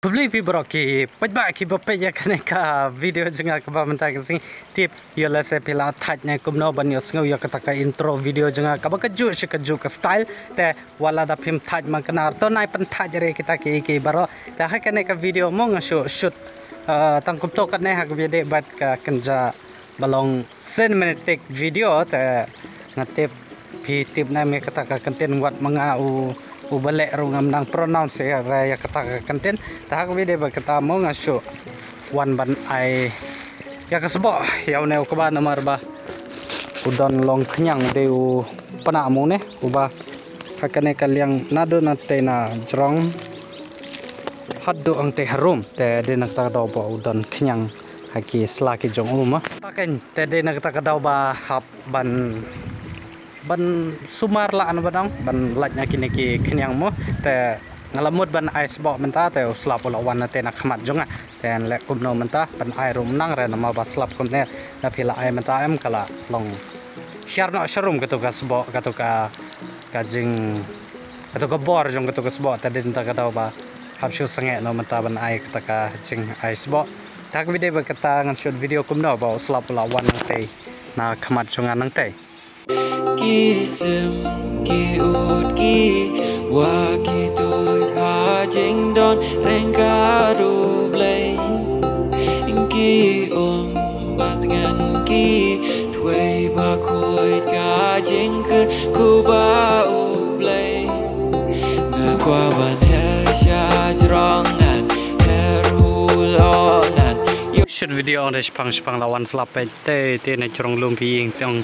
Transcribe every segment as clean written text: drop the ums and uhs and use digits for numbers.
Publik Broki, pajak ki bapak ya kan ka video jenga ka bamanta sing tip ya la se pila thatnya kumno banyo sngo ya kata ka intro video jenga ka bakaju shikaju ka style te wala da phim thaj ma kana to nai pan thaj re kita ki baro ta ha kan ka video mo ngasho shoot tang kup to kan ne ha video bat ka kanja balong cinematic video te ngatip pi tip na me kata ka content wat manga u balik rungam nang pronounce ya raya kata konten tahak video kata mau ngaso wan ban ai ya kasbo ya ne ko ba nomor ba udon long kenyang deu pana mu ne uba hakane kaliang nado na te na jrong haddo ang te harum te de nak ta do ba udon kenyang haki slaki jong uma taken te de nak ta ka ba hap ban sumar la an badang ban latnya kini ki kenyang mo te ngalamut ban ais bo menta te slap la wan te nak khamat jonga ten le kumno menta ban ai rum nang re nama ba slap kumne na phila ai menta em kala long syarno sharum katu ka sbo katu ka kajing katu ka bor jong katu ka sbo te din ta ka ba habshu sange no menta ban ai kata ka jing ai sbo tak video ba kata ngan shoot video kumno ba slap la wan te na khamat jonga nang te Kisem ki ut ki wa ki tôi ha jing don rengka du blay ki bat ngan ki thuê ba khôi ka jing cứ ku ba u blay nga qua ban her sha jrong an her hu lo nan shoot video on spang lawan slap te na chorong lum pi tong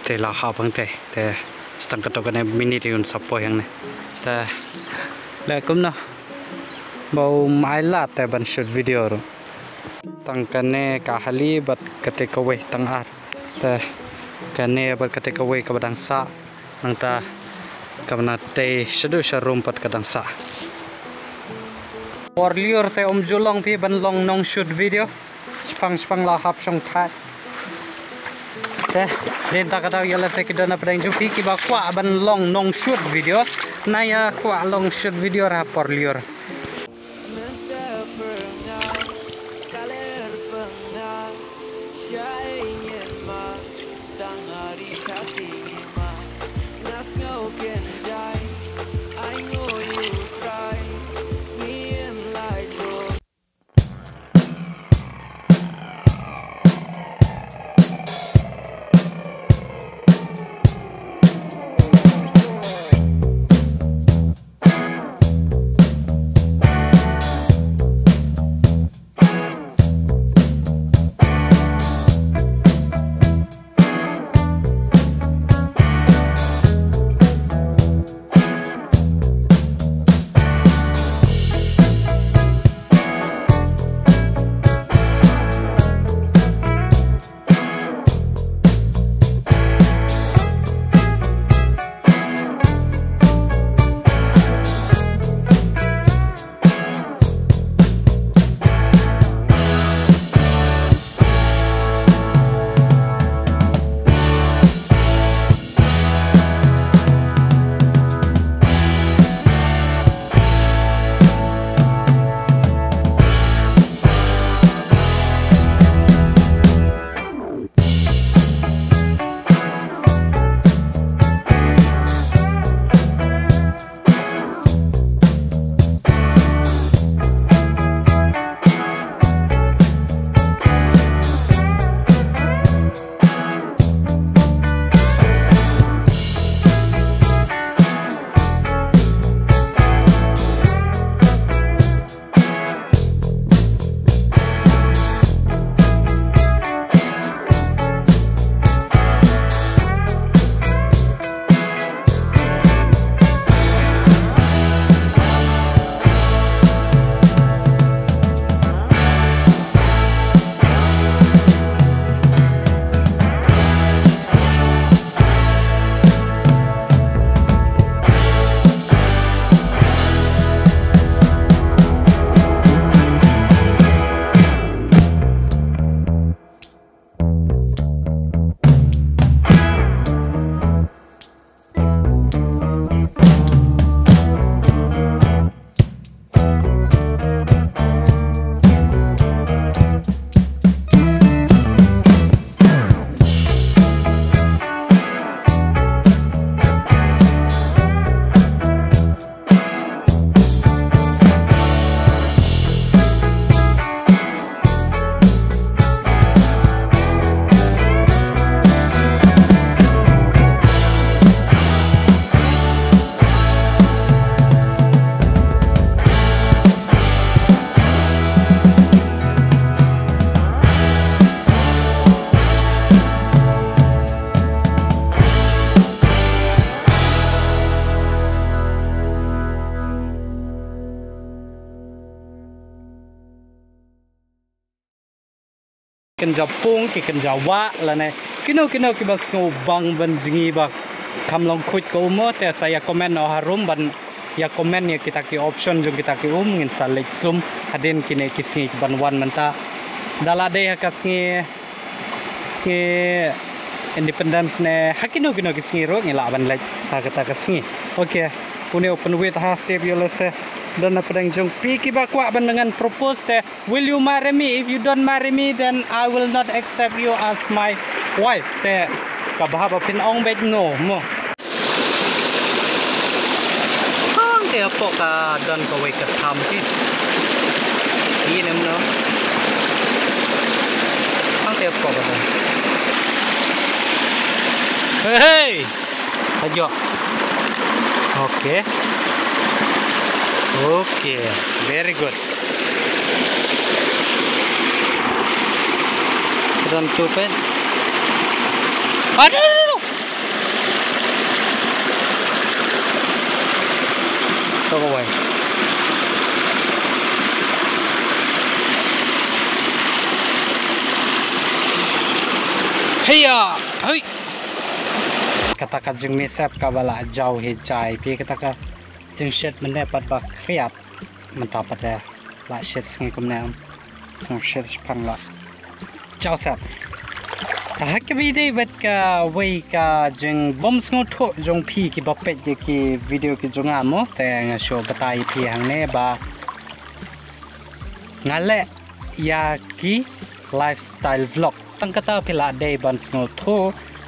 te la ha bang te stang ka to ka ne minute un sapo yang ne te le kum na bau mai la te ban shoot video ro tang ka ne ka hali bat ka te ka we tang at te ka ne bat ka te ka we ka badang sa nang ta ka na te shadu sharum pat ka dang sa or liur te julong pi ban long nong shoot video spang la hap song tha den tak ada yala se kidana pedang jupi ki ba kwa ban long nong shoot video naya kwa long shoot video ra por liur Ken Japung ki ken Jawa la ne kino ki bas ngo bang ban jingi ba kamlong khut ko mo te saya komen no harum ban ya komen ya kita ki option jong kita ki ngin salek sum hadin kine kisngi ban wan manta dala de kasngi ngi independence ne hakino kino kisngi ro ngila ban lek ta kata kasngi okay pune open with half step yolese dan pedang jong pi ki ba kwa ban dengan propose te will you marry me? If you don't marry me then I will not accept you as my wife te ka ba ba pin ong bet no mo hang te po ka don ko we ka tham ti ni nem no hang te po ka don hey ayo okay. Okay, very good. Don't stupid. Aduh! Go away. Hiya! Hey! Kata ka jeng misap ka bala jauh hijai pi kata ka jeng shed mende pat ba khiat menta pada la shed sngi kumna song shed pang la chao sap ta hak bi dei bet ka wei ka jeng bom sngo tho jong phi ki ba pet de ki video ki jonga mo te nga show batai phi hang ne ba ngale ya ki lifestyle vlog tang kata phila dei ban sngo tho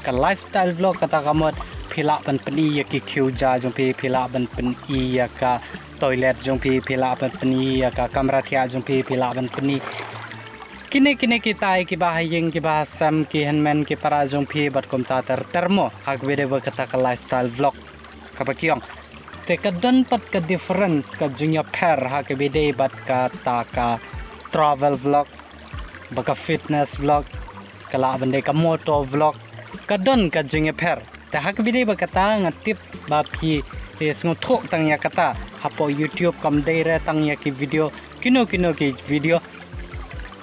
ka lifestyle vlog kata kamot phila ban pani ya ki khiuja jong pi phila ban pani ya ka toilet jong pi phila ban pani ya ka kamera thia jong pi phila ban pani kine ki tai ki ba hayeng ki ba sam ki henmen ki para jong pi bat kom ta termo hak video kata ka lifestyle vlog ka ba kiong te ka dan pat ka difference ka junya pair hak video bat ka ta ka travel vlog ba ka fitness vlog kala bande ka moto vlog kadon ka jinge per ta hak bidei ba kata ngatip ba phi sngo thok tang ya kata hapo YouTube kam dei re tang ya ki video kino ki video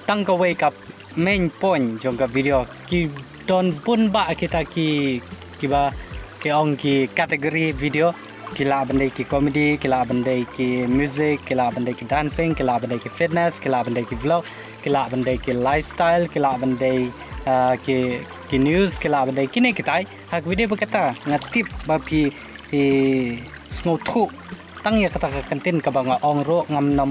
tang ka wake up main point jong ka video ki don bun ba kita ki ba ke ong ki kategori video kila bande ki comedy kila bande ki music kila bande ki dancing kila bande ki fitness kila bande ki vlog kila bande ki lifestyle kila bande ki news kila bande kini kitai hak video berkata ngatip bapi sngo thu tang ya kata kantin ka banga ong ro ngam nam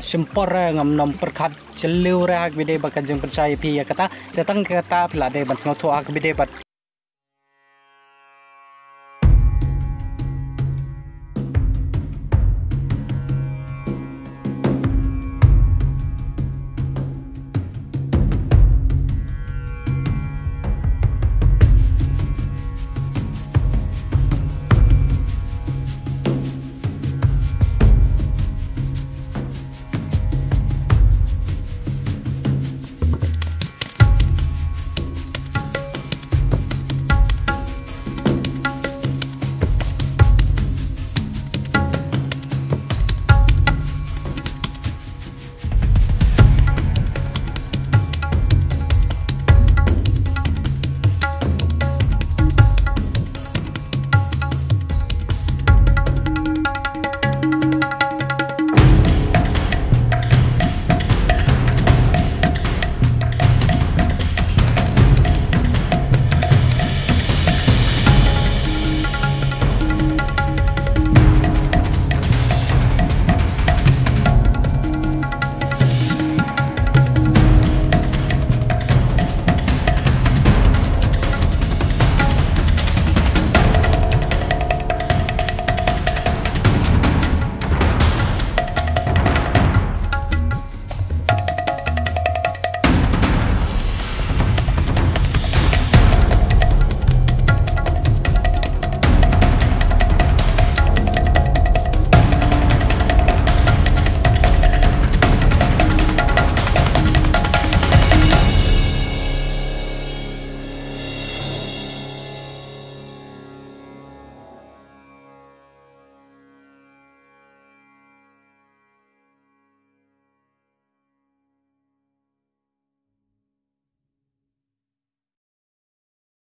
simpor ngam nam perkhat cheliu ra hak video bakajeng percaya pi ya kata datang kata pila de ban sngo thu hak video bat